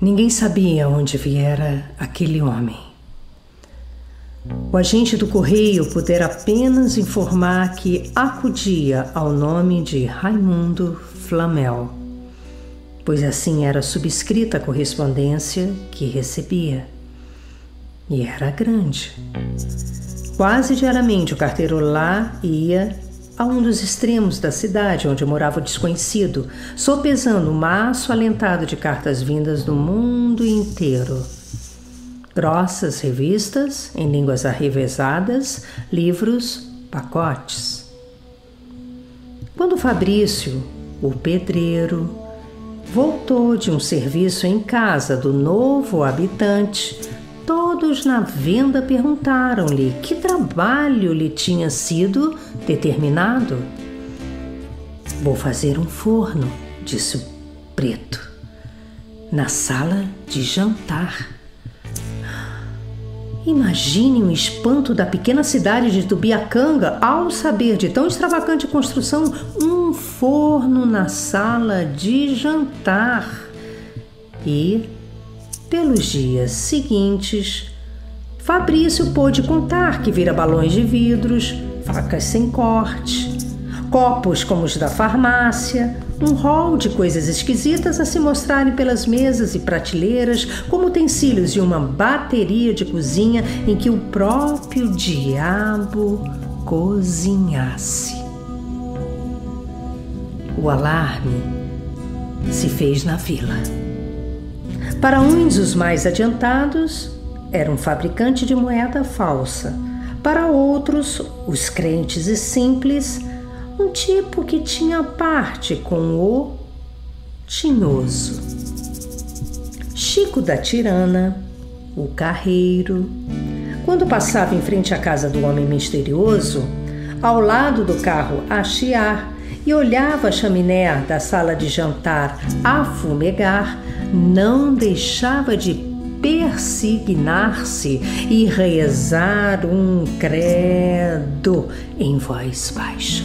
Ninguém sabia onde viera aquele homem. O agente do correio pudera apenas informar que acudia ao nome de Raimundo Flamel, pois assim era subscrita a correspondência que recebia. E era grande. Quase diariamente o carteiro lá ia a um dos extremos da cidade onde morava o desconhecido, sopesando um maço alentado de cartas vindas do mundo inteiro. Grossas revistas, em línguas arrevesadas, livros, pacotes. Quando Fabrício, o pedreiro, voltou de um serviço em casa do novo habitante, todos na venda perguntaram-lhe que trabalho lhe tinha sido determinado. "Vou fazer um forno", disse o preto, "na sala de jantar." Imagine o espanto da pequena cidade de Tubiacanga ao saber de tão extravagante construção um forno na sala de jantar. E, pelos dias seguintes, Fabrício pôde contar que vira balões de vidros, facas sem corte, copos como os da farmácia, um rol de coisas esquisitas a se mostrarem pelas mesas e prateleiras como utensílios de uma bateria de cozinha em que o próprio diabo cozinhasse. O alarme se fez na vila. Para uns, os mais adiantados, era um fabricante de moeda falsa. Para outros, os crentes e simples, um tipo que tinha parte com o tinhoso. Chico da Tirana, o carreiro, quando passava em frente à casa do homem misterioso, ao lado do carro a chiar, e olhava a chaminé da sala de jantar a fumegar, não deixava de persignar-se e rezar um credo em voz baixa.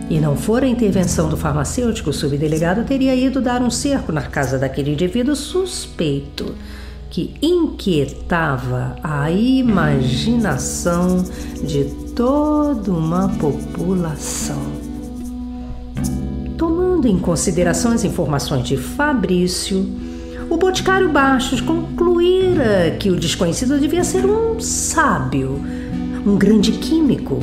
E não fora a intervenção do farmacêutico, o subdelegado teria ido dar um cerco na casa daquele indivíduo suspeito que inquietava a imaginação de toda uma população. Tomando em consideração as informações de Fabrício, o boticário Bastos concluíra que o desconhecido devia ser um sábio, um grande químico,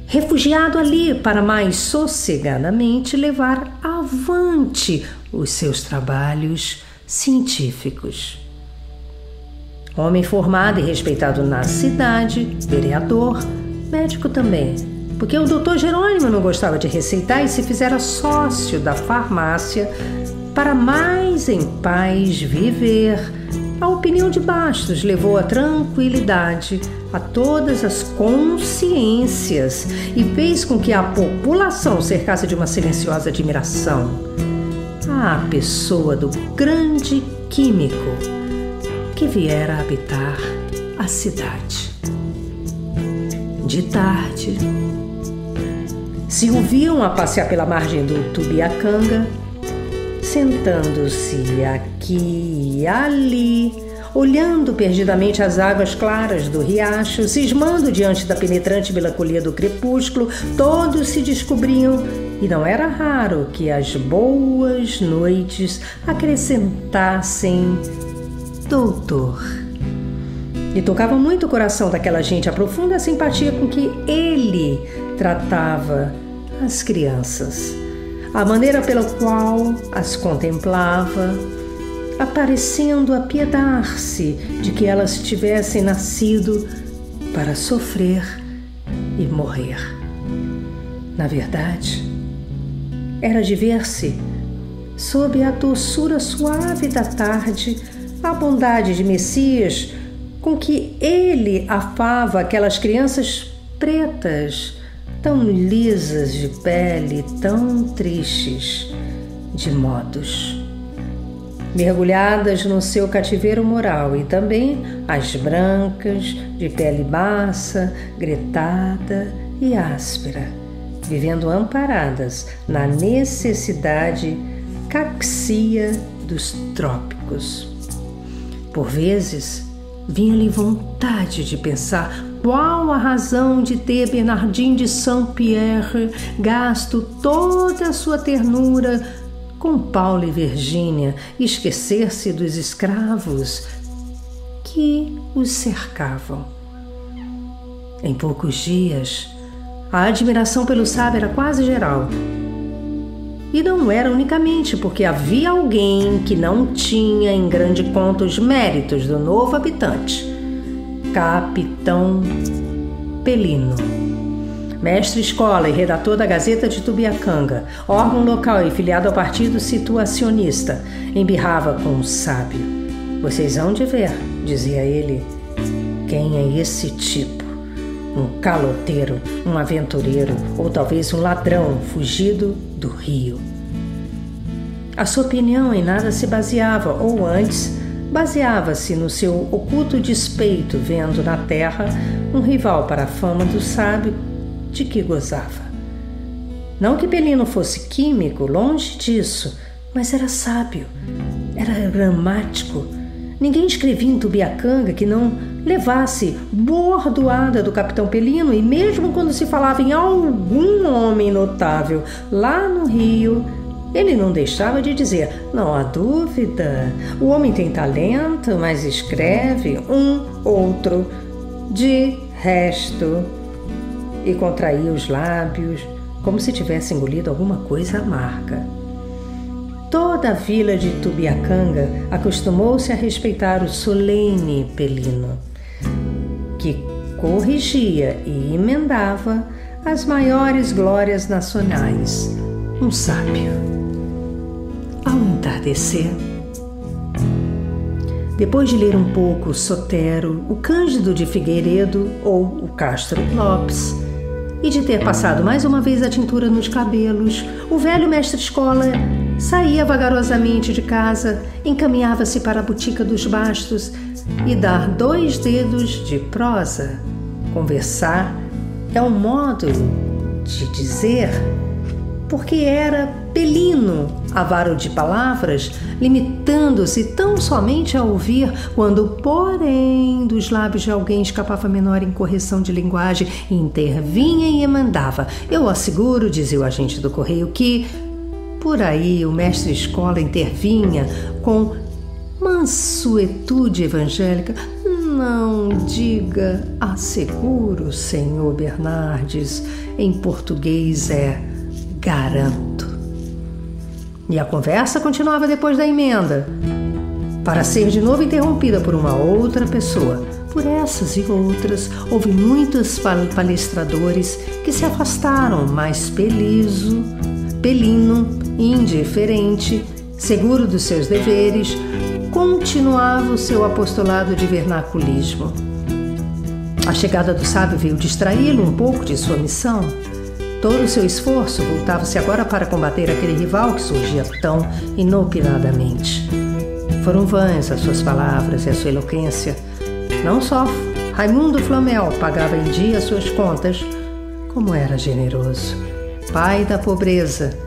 refugiado ali para mais sossegadamente levar avante os seus trabalhos científicos. Homem formado e respeitado na cidade, vereador, médico também, porque o doutor Jerônimo não gostava de receitar e se fizera sócio da farmácia para mais em paz viver. A opinião de Bastos levou a tranquilidade a todas as consciências e fez com que a população cercasse de uma silenciosa admiração a pessoa do grande químico que viera habitar a cidade. De tarde, se ouviam a passear pela margem do Tubiacanga, sentando-se aqui e ali, olhando perdidamente as águas claras do riacho, cismando diante da penetrante melancolia do crepúsculo, todos se descobriam, e não era raro que as boas noites acrescentassem doutor. E tocava muito o coração daquela gente a profunda simpatia com que ele tratava as crianças, a maneira pela qual as contemplava, aparecendo apiedar-se de que elas tivessem nascido para sofrer e morrer. Na verdade, era de ver-se, sob a doçura suave da tarde, a bondade de Messias com que ele afava aquelas crianças pretas, tão lisas de pele, tão tristes de modos, mergulhadas no seu cativeiro moral, e também as brancas, de pele baça, gretada e áspera, vivendo amparadas na necessidade caxia dos trópicos. Por vezes, vinha-lhe vontade de pensar qual a razão de ter Bernardin de Saint-Pierre gasto toda a sua ternura com Paulo e Virgínia e esquecer-se dos escravos que os cercavam. Em poucos dias, a admiração pelo sábio era quase geral. E não era unicamente porque havia alguém que não tinha em grande conta os méritos do novo habitante, Capitão Pelino, mestre-escola e redator da Gazeta de Tubiacanga, órgão local e filiado ao Partido Situacionista, embirrava com o sábio. Vocês hão de ver, dizia ele, quem é esse tipo. Um caloteiro, um aventureiro ou talvez um ladrão fugido do rio. A sua opinião em nada se baseava, ou antes, baseava-se no seu oculto despeito, vendo na terra um rival para a fama do sábio de que gozava. Não que Pelino fosse químico, longe disso, mas era sábio, era gramático. Ninguém escrevia em Tubiacanga que não levasse bordoada do Capitão Pelino, e mesmo quando se falava em algum homem notável lá no Rio, ele não deixava de dizer: não há dúvida, o homem tem talento, mas escreve outro, de resto, e contraía os lábios como se tivesse engolido alguma coisa amarga. Toda a vila de Tubiacanga acostumou-se a respeitar o solene Pelino, que corrigia e emendava as maiores glórias nacionais, um sábio. Ao entardecer, depois de ler um pouco Sotero, o Cândido de Figueiredo ou o Castro Lopes, e de ter passado mais uma vez a tintura nos cabelos, o velho mestre-escola saía vagarosamente de casa, encaminhava-se para a Botica dos Bastos e dar 2 dedos de prosa. Conversar é um modo de dizer, porque era Pelino, avaro de palavras, limitando-se tão somente a ouvir quando, porém, dos lábios de alguém escapava a menor incorreção de linguagem, intervinha e emendava. Eu asseguro, dizia o agente do correio, que por aí o mestre-escola intervinha com mansuetude evangélica. Não diga asseguro, senhor Bernardes, em português é garanto. E a conversa continuava depois da emenda, para ser de novo interrompida por uma outra pessoa. Por essas e outras, houve muitos palestradores que se afastaram, mas Pelino, indiferente, seguro dos seus deveres, continuava o seu apostolado de vernaculismo. A chegada do sábio veio distraí-lo um pouco de sua missão. Todo o seu esforço voltava-se agora para combater aquele rival que surgia tão inopinadamente. Foram vãs as suas palavras e a sua eloquência. Não só Raimundo Flamel pagava em dia as suas contas, como era generoso, pai da pobreza,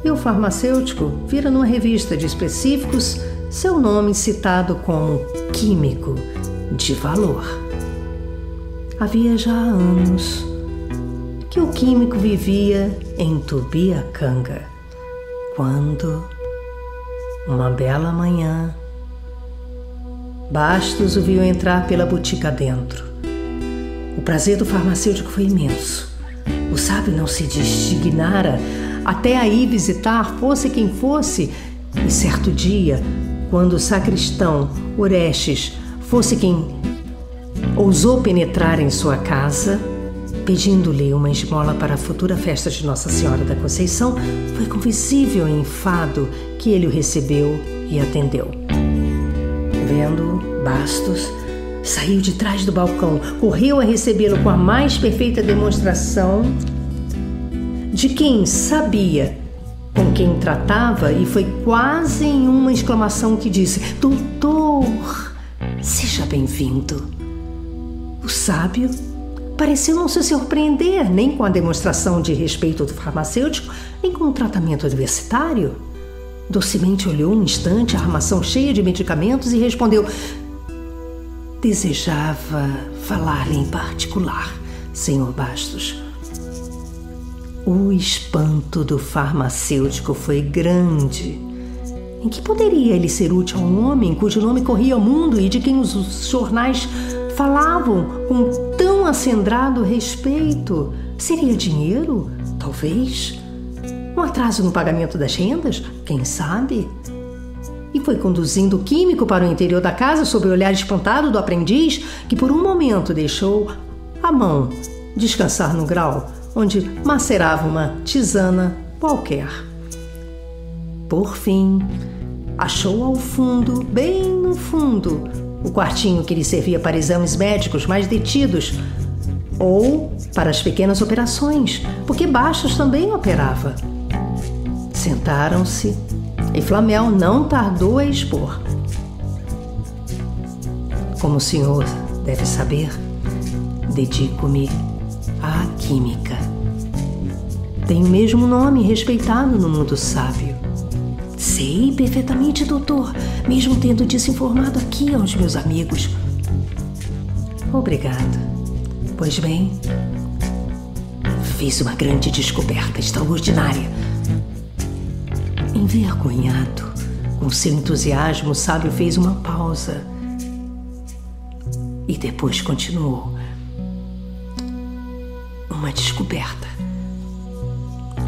e o farmacêutico vira numa revista de específicos seu nome citado como químico de valor. Havia já anos que o químico vivia em Tubiacanga, quando, uma bela manhã, Bastos o viu entrar pela botica dentro. O prazer do farmacêutico foi imenso. O sábio não se dignara até aí visitar, fosse quem fosse, e certo dia, quando o sacristão Orestes fosse quem ousou penetrar em sua casa, pedindo-lhe uma esmola para a futura festa de Nossa Senhora da Conceição, foi com visível enfado que ele o recebeu e atendeu. Vendo Bastos, saiu de trás do balcão, correu a recebê-lo com a mais perfeita demonstração de quem sabia com quem tratava, e foi quase em uma exclamação que disse: Doutor, seja bem-vindo. O sábio pareceu não se surpreender nem com a demonstração de respeito do farmacêutico, nem com o tratamento adversitário. Docemente olhou um instante a armação cheia de medicamentos e respondeu: desejava falar-lhe em particular, Sr. Bastos. O espanto do farmacêutico foi grande. Em que poderia ele ser útil a um homem cujo nome corria ao mundo e de quem os jornais falavam com tão acendrado respeito? Seria dinheiro? Talvez. Um atraso no pagamento das rendas? Quem sabe? E foi conduzindo o químico para o interior da casa sob o olhar espantado do aprendiz, que por um momento deixou a mão descansar no grau, onde macerava uma tisana qualquer. Por fim, achou ao fundo, bem no fundo, o quartinho que lhe servia para exames médicos mais detidos ou para as pequenas operações, porque Bastos também operava. Sentaram-se e Flamel não tardou a expor. Como o senhor deve saber, dedico-me à química. Tem o mesmo nome respeitado no mundo sábio. Sei perfeitamente, doutor, mesmo tendo disso informado aqui aos meus amigos. Obrigado. Pois bem, fiz uma grande descoberta extraordinária. Envergonhado com seu entusiasmo, o sábio fez uma pausa e depois continuou. Uma descoberta.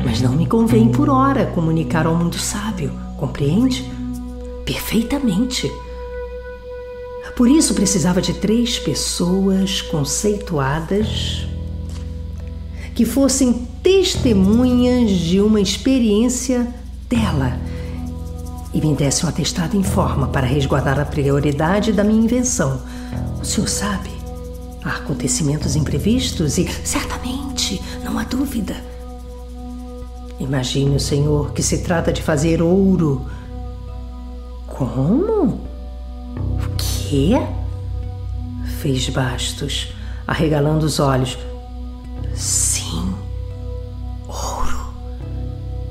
Mas não me convém por hora comunicar ao mundo sábio, compreende? Perfeitamente. Por isso precisava de 3 pessoas conceituadas que fossem testemunhas de uma experiência dela e me desse um atestado em forma para resguardar a prioridade da minha invenção. O senhor sabe, há acontecimentos imprevistos e, certamente, não há dúvida. Imagine o senhor que se trata de fazer ouro. Como? O quê? Fez Bastos, arregalando os olhos. Sim, ouro,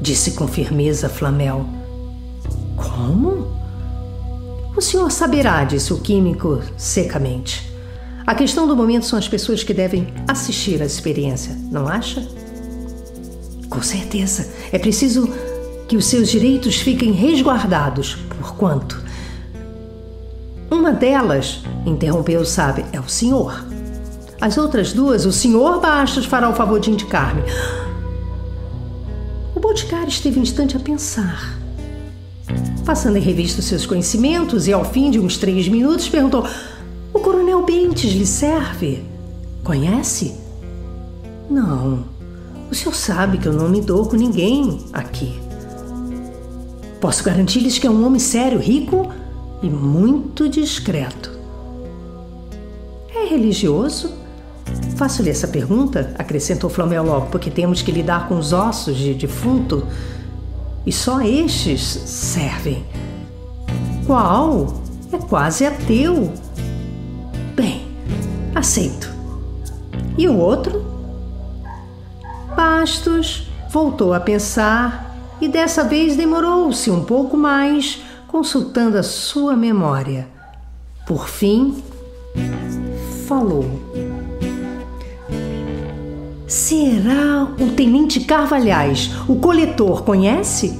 disse com firmeza Flamel. Como? O senhor saberá, disse o químico secamente. A questão do momento são as pessoas que devem assistir à experiência, não acha? Com certeza. É preciso que os seus direitos fiquem resguardados. Por quanto? Uma delas, interrompeu o sábio, é o senhor. As outras 2, o senhor Bastos fará o favor de indicar-me. O boticário esteve um instante a pensar. Passando em revista os seus conhecimentos e ao fim de uns 3 minutos perguntou: o coronel Bentes lhe serve? Conhece? Não. O senhor sabe que eu não me dou com ninguém aqui. Posso garantir-lhes que é um homem sério, rico e muito discreto. É religioso? Faço-lhe essa pergunta, acrescentou Flamel logo, porque temos que lidar com os ossos de defunto e só estes servem. Qual? É quase ateu. Bem, aceito. E o outro? Bastos voltou a pensar e dessa vez demorou-se um pouco mais, consultando a sua memória. Por fim, falou. Será o tenente Carvalhais, o coletor, conhece?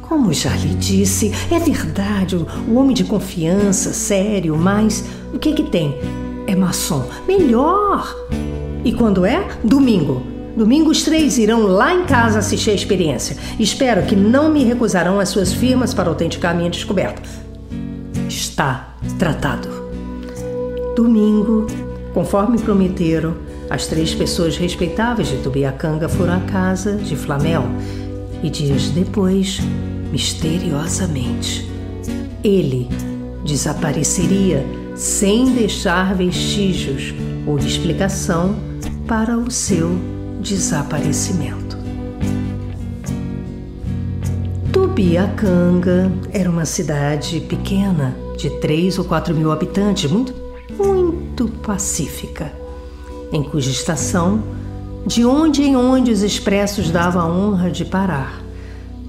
Como já lhe disse, é verdade, o homem de confiança, sério, mas o que tem? É maçom. Melhor! E quando é? Domingo. Domingo os 3 irão lá em casa assistir a experiência. Espero que não me recusarão as suas firmas para autenticar minha descoberta. Está tratado. Domingo, conforme prometeram, as 3 pessoas respeitáveis de Tubiacanga foram à casa de Flamel e dias depois, misteriosamente, ele desapareceria sem deixar vestígios ou explicação para o seu desaparecimento. Tubiacanga era uma cidade pequena, de 3 ou 4 mil habitantes, muito pacífica, em cuja estação, de onde em onde os expressos davam a honra de parar,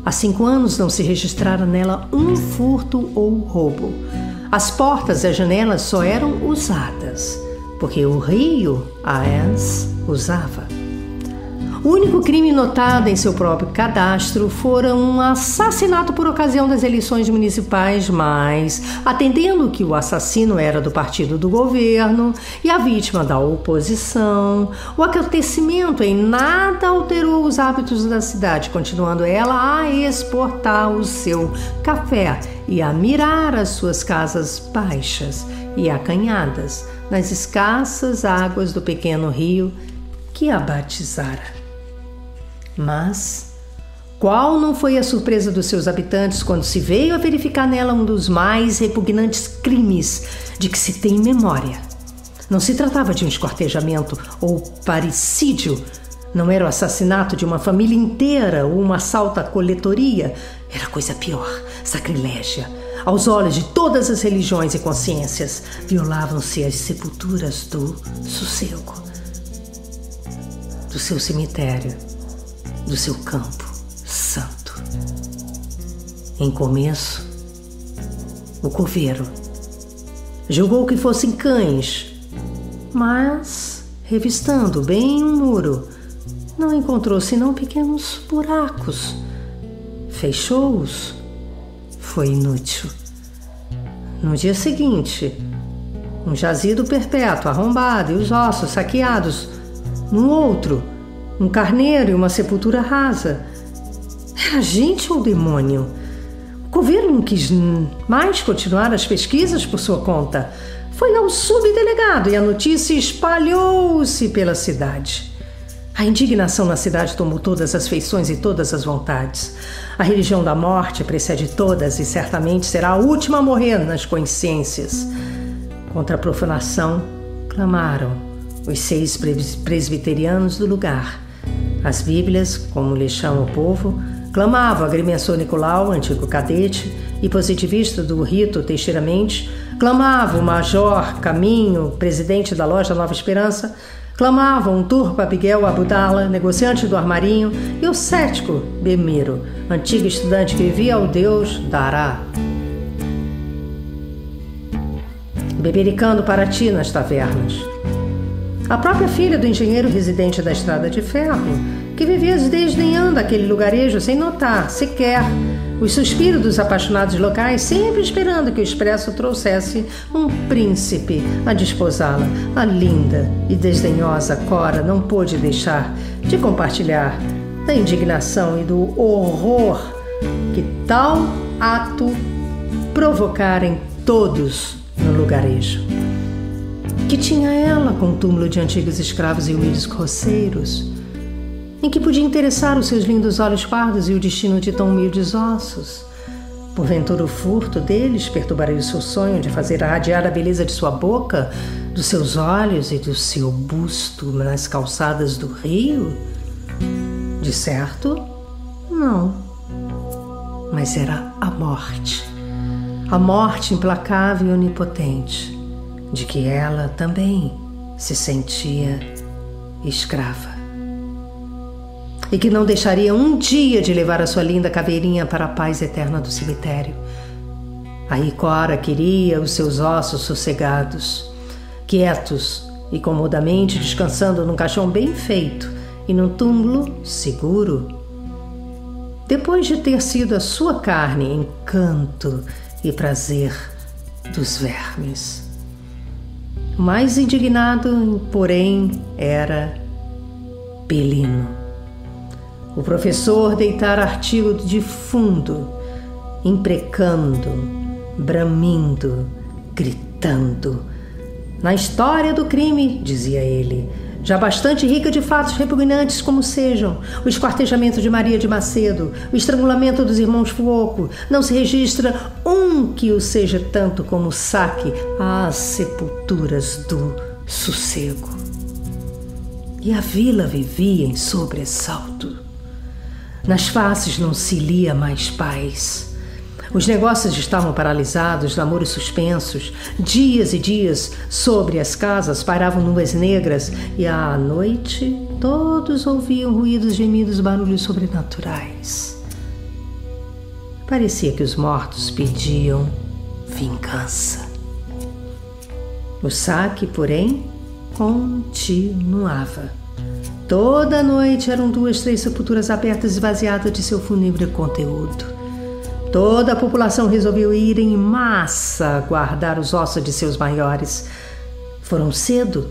Há 5 anos não se registrara nela um furto ou roubo. As portas e as janelas só eram usadas, porque o rio Aens usava. O único crime notado em seu próprio cadastro fora um assassinato por ocasião das eleições municipais, mas, atendendo que o assassino era do partido do governo e a vítima da oposição, o acontecimento em nada alterou os hábitos da cidade, continuando ela a exportar o seu café e a mirar as suas casas baixas e acanhadas nas escassas águas do pequeno rio que a batizara. Mas qual não foi a surpresa dos seus habitantes quando se veio a verificar nela um dos mais repugnantes crimes de que se tem memória? Não se tratava de um esquartejamento ou parricídio, não era o assassinato de uma família inteira ou um assalto à coletoria, era coisa pior, sacrilégia. Aos olhos de todas as religiões e consciências, violavam-se as sepulturas do sossego, do seu cemitério, do seu campo santo. Em começo, o coveiro julgou que fossem cães, mas, revistando bem um muro, não encontrou senão pequenos buracos. Fechou-os. Foi inútil. No dia seguinte, um jazido perpétuo arrombado e os ossos saqueados. No outro, um carneiro e uma sepultura rasa. Era gente ou demônio? O coveiro não quis mais continuar as pesquisas por sua conta. Foi ao subdelegado e a notícia espalhou-se pela cidade. A indignação na cidade tomou todas as feições e todas as vontades. A religião da morte precede todas e certamente será a última a morrer nas consciências. Contra a profanação, clamaram os 6 presbiterianos do lugar. As Bíblias, como lhe chama o povo, clamavam o agrimensor Nicolau, antigo cadete e positivista do rito Teixeira Mendes, clamavam o Major Caminho, presidente da loja Nova Esperança, clamavam o turco Abigail Abudala, negociante do armarinho, e o cético Bemiro, antigo estudante que vivia ao Deus Dará, bebericando para ti nas tavernas. A própria filha do engenheiro residente da Estrada de Ferro, que vivia desdenhando aquele lugarejo sem notar sequer os suspiros dos apaixonados locais, sempre esperando que o expresso trouxesse um príncipe a desposá-la. A linda e desdenhosa Cora não pôde deixar de compartilhar da indignação e do horror que tal ato provocara em todos no lugarejo. Que tinha ela com o túmulo de antigos escravos e humildes roceiros? Em que podia interessar os seus lindos olhos pardos e o destino de tão humildes ossos? Porventura o furto deles perturbaria o seu sonho de fazer irradiar a beleza de sua boca, dos seus olhos e do seu busto nas calçadas do rio? De certo, não. Mas era a morte implacável e onipotente, de que ela também se sentia escrava. E que não deixaria um dia de levar a sua linda caveirinha para a paz eterna do cemitério. Aí Cora queria os seus ossos sossegados, quietos e comodamente descansando num caixão bem feito e num túmulo seguro. Depois de ter sido a sua carne encanto e prazer dos vermes. O mais indignado, porém, era Belino. O professor deitara artigo de fundo, imprecando, bramindo, gritando. Na história do crime, dizia ele, já bastante rica de fatos repugnantes como sejam o esquartejamento de Maria de Macedo, o estrangulamento dos irmãos Fuoco, não se registra um que o seja tanto como o saque às sepulturas do sossego. E a vila vivia em sobressalto. Nas faces não se lia mais paz. Os negócios estavam paralisados, namoros suspensos. Dias e dias sobre as casas pairavam nuvens negras e à noite todos ouviam ruídos, gemidos, barulhos sobrenaturais. Parecia que os mortos pediam vingança. O saque, porém, continuava. Toda noite eram 2, 3 sepulturas abertas e vaziadas de seu fúnebre conteúdo. Toda a população resolveu ir em massa guardar os ossos de seus maiores. Foram cedo,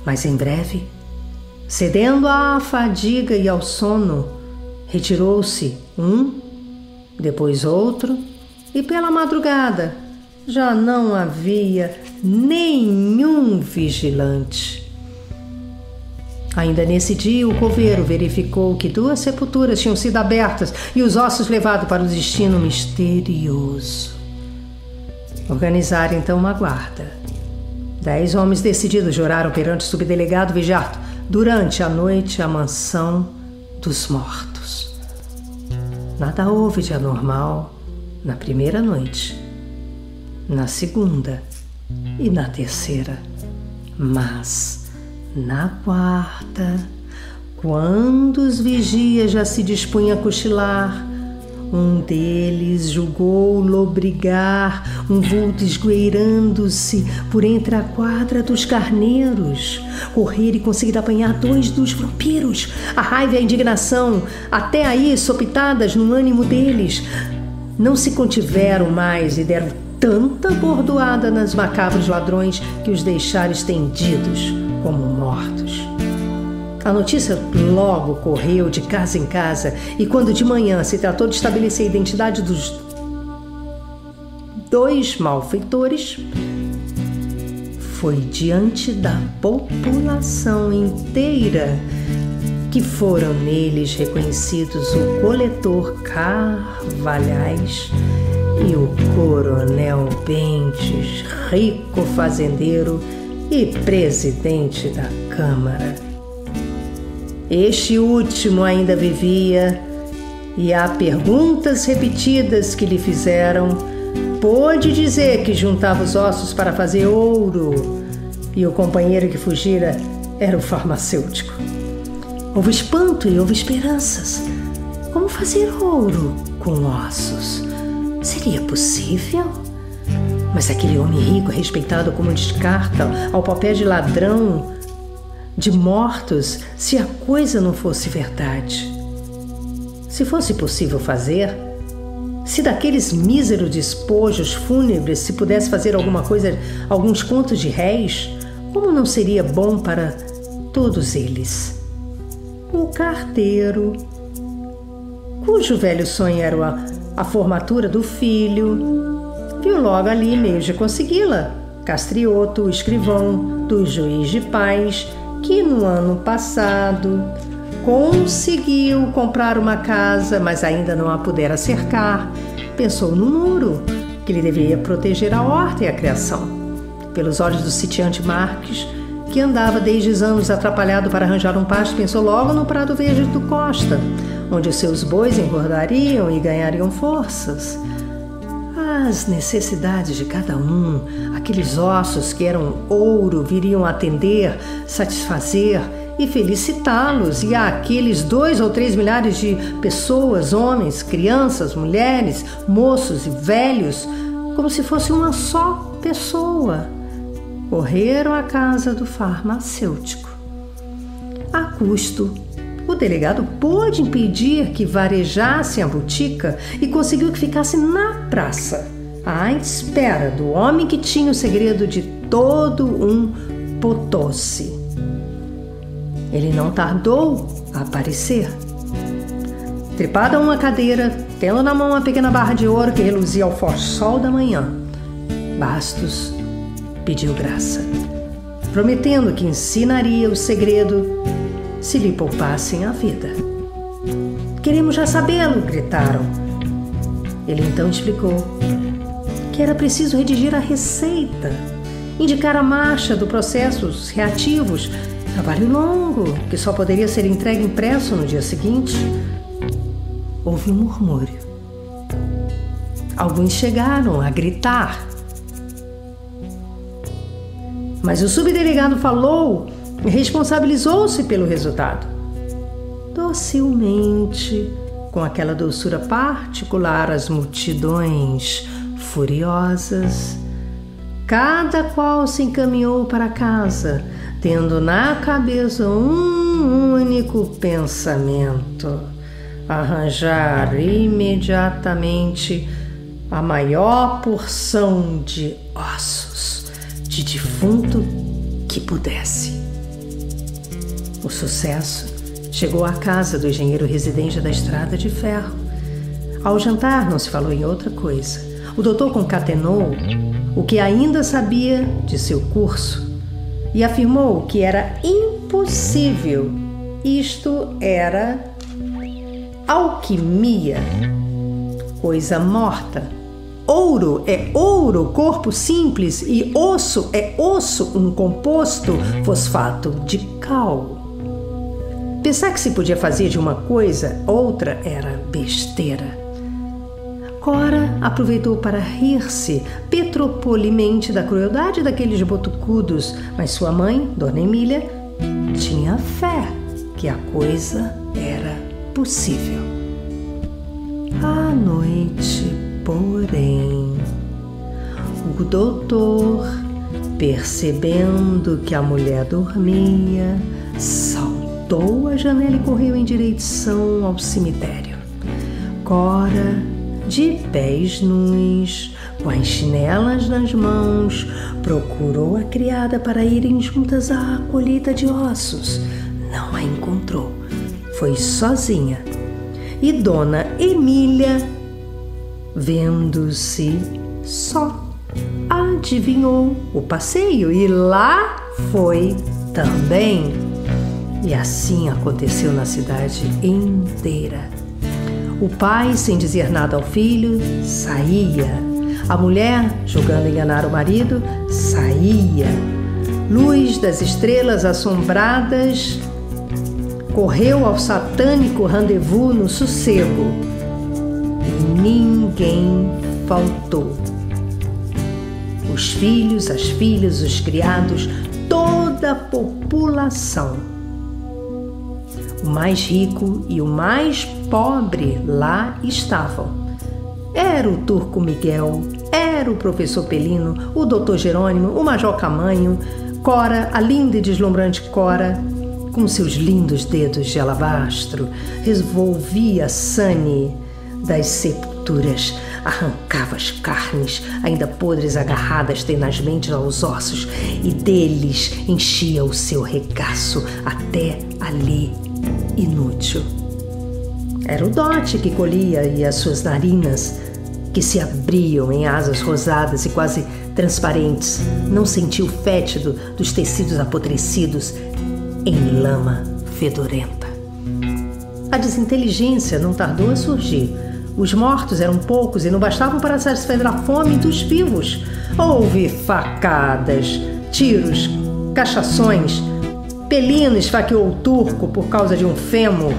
mas em breve, cedendo à fadiga e ao sono, retirou-se um, depois outro, e pela madrugada já não havia nenhum vigilante. Ainda nesse dia, o coveiro verificou que 2 sepulturas tinham sido abertas e os ossos levados para o destino misterioso. Organizaram então uma guarda. 10 homens decididos juraram perante o subdelegado vigiar durante a noite a mansão dos mortos. Nada houve de anormal na primeira noite, na segunda e na terceira, mas na quarta, quando os vigias já se dispunham a cochilar, um deles julgou lobrigar um vulto esgueirando-se por entre a quadra dos carneiros, correr e conseguir apanhar 2 dos vampiros. A raiva e a indignação, até aí sopitadas no ânimo deles, não se contiveram mais e deram tanta bordoada nas macabros ladrões que os deixaram estendidos como mortos. A notícia logo correu de casa em casa e quando de manhã se tratou de estabelecer a identidade dos 2 malfeitores, foi diante da população inteira que foram neles reconhecidos o coletor Carvalhais e o coronel Bentes, rico fazendeiro e presidente da Câmara. Este último ainda vivia e, a perguntas repetidas que lhe fizeram, pôde dizer que juntava os ossos para fazer ouro e o companheiro que fugira era o farmacêutico. Houve espanto e houve esperanças. Como fazer ouro com ossos? Seria possível? Mas aquele homem rico, respeitado como descarta ao papel de ladrão de mortos, se a coisa não fosse verdade. Se fosse possível fazer, se daqueles míseros despojos fúnebres se pudesse fazer alguma coisa, alguns contos de réis, como não seria bom para todos eles? O carteiro, cujo velho sonho era a formatura do filho, viu logo ali meios de consegui-la. Castrioto, o escrivão do juiz de paz, que no ano passado conseguiu comprar uma casa, mas ainda não a pudera cercar, pensou no muro que lhe deveria proteger a horta e a criação. Pelos olhos do sitiante Marques, que andava desde os anos atrapalhado para arranjar um pasto, pensou logo no prado verde do Costa, onde os seus bois engordariam e ganhariam forças. As necessidades de cada um, aqueles ossos que eram ouro, viriam atender, satisfazer e felicitá-los, e aqueles 2 ou 3 milhares de pessoas, homens, crianças, mulheres, moços e velhos, como se fosse uma só pessoa, correram à casa do farmacêutico. A custo, o delegado pôde impedir que varejasse a botica e conseguiu que ficasse na praça, à espera do homem que tinha o segredo de todo um Potosí. Ele não tardou a aparecer. Trepado a uma cadeira, tendo na mão uma pequena barra de ouro que reluzia ao forte sol da manhã, Bastos pediu graça, prometendo que ensinaria o segredo se lhe poupassem a vida. Queremos já sabê-lo, gritaram. Ele então explicou que era preciso redigir a receita, indicar a marcha do processo, os reativos, trabalho longo, que só poderia ser entregue impresso no dia seguinte. Houve um murmúrio. Alguns chegaram a gritar. Mas o subdelegado falou e responsabilizou-se pelo resultado. Docilmente, com aquela doçura particular às multidões furiosas, cada qual se encaminhou para casa, tendo na cabeça um único pensamento: arranjar imediatamente a maior porção de ossos de defunto que pudesse. O sucesso chegou à casa do engenheiro residente da Estrada de Ferro. Ao jantar não se falou em outra coisa. O doutor concatenou o que ainda sabia de seu curso e afirmou que era impossível. Isto era alquimia, coisa morta. Ouro é ouro, corpo simples, e osso é osso, um composto fosfato de cal. Pensar que se podia fazer de uma coisa, outra era besteira. Cora aproveitou para rir-se petropolimente da crueldade daqueles botucudos, mas sua mãe, Dona Emília, tinha fé que a coisa era possível. À noite, porém, o doutor, percebendo que a mulher dormia, saltou a janela e correu em direção ao cemitério. Cora, de pés nus, com as chinelas nas mãos, procurou a criada para irem juntas à colheita de ossos. Não a encontrou. Foi sozinha. E Dona Emília, vendo-se só, adivinhou o passeio e lá foi também. E assim aconteceu na cidade inteira. O pai, sem dizer nada ao filho, saía. A mulher, julgando enganar o marido, saía. Luz das estrelas assombradas correu ao satânico rendezvous no sossego. E ninguém faltou. Os filhos, as filhas, os criados, toda a população. O mais rico e o mais pobre lá estavam. Era o turco Miguel, era o professor Pelino, o doutor Jerônimo, o major Camanho, Cora, a linda e deslumbrante Cora, com seus lindos dedos de alabastro, revolvia a sane das sepulturas, arrancava as carnes ainda podres agarradas tenazmente aos ossos e deles enchia o seu regaço até ali inútil. Era o dote que colhia e as suas narinas, que se abriam em asas rosadas e quase transparentes, não sentia o fétido dos tecidos apodrecidos em lama fedorenta. A desinteligência não tardou a surgir. Os mortos eram poucos e não bastavam para satisfazer a fome dos vivos. Houve facadas, tiros, cachações. Pelino esfaqueou o turco por causa de um fêmur.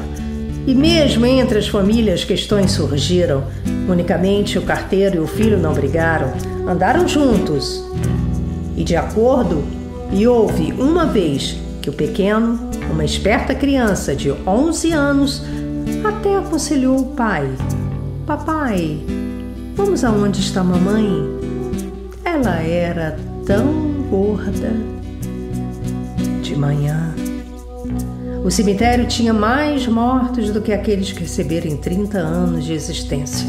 E mesmo entre as famílias questões surgiram. Unicamente o carteiro e o filho não brigaram, andaram juntos. E de acordo, e houve uma vez que o pequeno, uma esperta criança de 11 anos, até aconselhou o pai: papai, vamos aonde está mamãe? Ela era tão gorda. De manhã, o cemitério tinha mais mortos do que aqueles que receberam em 30 anos de existência.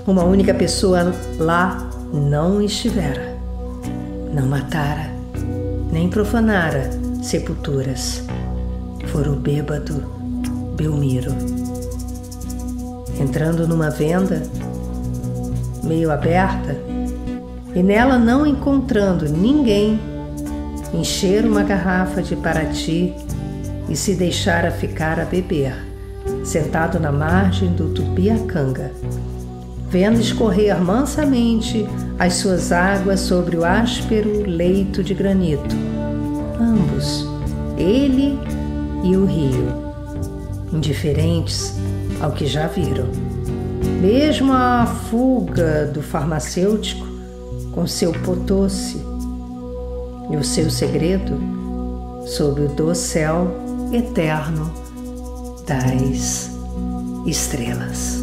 Uma única pessoa lá não estivera, não matara, nem profanara sepulturas. Fora o bêbado Belmiro. Entrando numa venda meio aberta e nela não encontrando ninguém, encher uma garrafa de Paraty e se deixara ficar a beber, sentado na margem do Tupiacanga, vendo escorrer mansamente as suas águas sobre o áspero leito de granito. Ambos, ele e o rio, indiferentes ao que já viram. Mesmo a fuga do farmacêutico com seu Potosse e o seu segredo sob o dossel eterno das estrelas.